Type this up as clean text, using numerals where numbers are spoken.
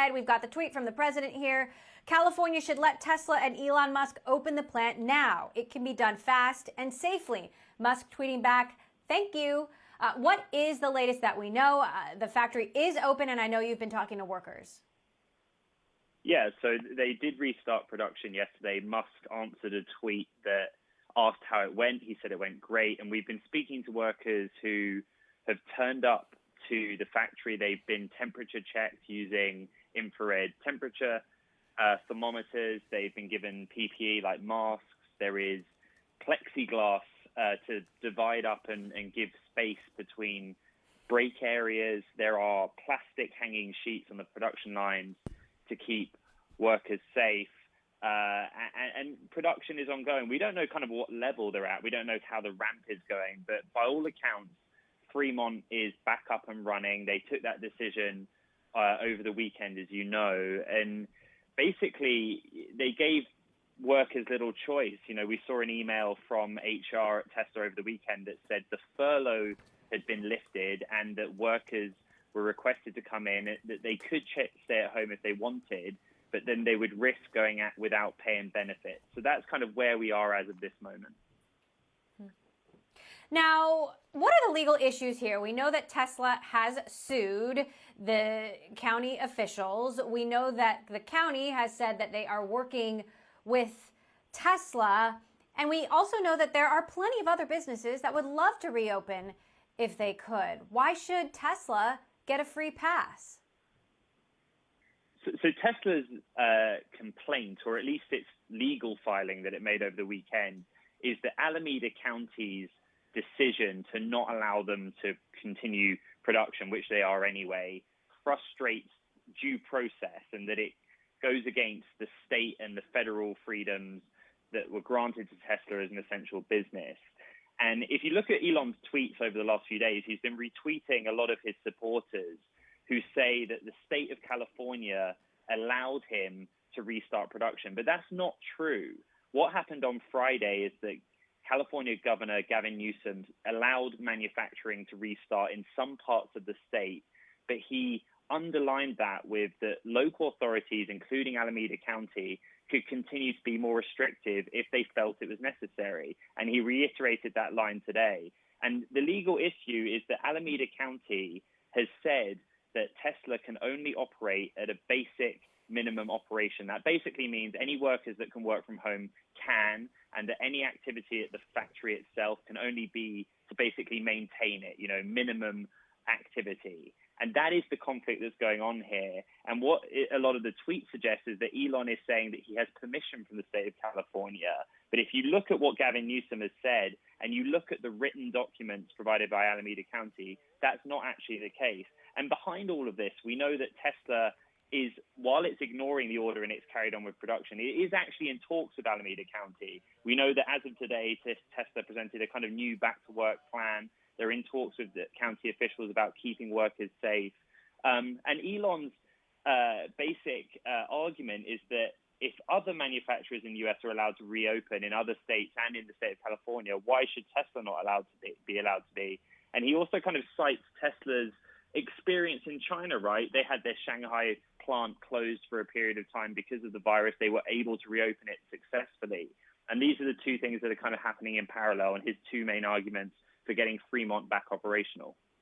side, we've got the tweet from the president here. California should let Tesla and Elon Musk open the plant now. It can be done fast and safely. Musk tweeting back, thank you. What is the latest that we know? The factory is open, and I know you've been talking to workers. Yeah, so they did restart production yesterday. Musk answered a tweet that asked how it went. He said it went great. And we've been speaking to workers who have turned up to the factory. They've been temperature checked using infrared temperature thermometers. They've been given PPE like masks. There is plexiglass to divide up and give space between break areas. There are plastic hanging sheets on the production lines to keep workers safe. And production is ongoing. We don't know kind of what level they're at. We don't know how the ramp is going. But by all accounts, Fremont is back up and running. They took that decision over the weekend, as you know. And basically, they gave workers little choice. You know, we saw an email from HR at Tesla over the weekend that said the furlough had been lifted and that workers were requested to come in, that they could stay at home if they wanted, but then they would risk going out without pay and benefits. So that's kind of where we are as of this moment. Now, what are the legal issues here? We know that Tesla has sued the county officials. We know that the county has said that they are working with Tesla. And we also know that there are plenty of other businesses that would love to reopen if they could. Why should Tesla get a free pass? So Tesla's complaint, or at least its legal filing that it made over the weekend, is that Alameda County's decision to not allow them to continue production, which they are anyway, frustrates due process, and that it goes against the state and the federal freedoms that were granted to Tesla as an essential business. And if you look at Elon's tweets over the last few days, he's been retweeting a lot of his supporters who say that the state of California allowed him to restart production. But that's not true. What happened on Friday is that California Governor Gavin Newsom allowed manufacturing to restart in some parts of the state, but he underlined that with the local authorities, including Alameda County, could continue to be more restrictive if they felt it was necessary. And he reiterated that line today. And the legal issue is that Alameda County has said that Tesla can only operate at a basic minimum operation. That basically means any workers that can work from home can, and that any activity at the factory itself can only be to basically maintain it, minimum activity. And that is the conflict that's going on here. And what a lot of the tweets suggest is that Elon is saying that he has permission from the state of California. But if you look at what Gavin Newsom has said, and you look at the written documents provided by Alameda County, that's not actually the case. And behind all of this, we know that Tesla is, while it's ignoring the order and it's carried on with production, it is actually in talks with Alameda County. We know that as of today, Tesla presented a kind of new back-to-work plan. They're in talks with the county officials about keeping workers safe. And Elon's basic argument is that if other manufacturers in the U.S. are allowed to reopen in other states and in the state of California, why should Tesla not be allowed to be? And he also kind of cites Tesla's experience in China, right? They had their Shanghai plant closed for a period of time because of the virus. They were able to reopen it successfully. And these are the two things that are kind of happening in parallel, and his two main arguments for getting Fremont back operational.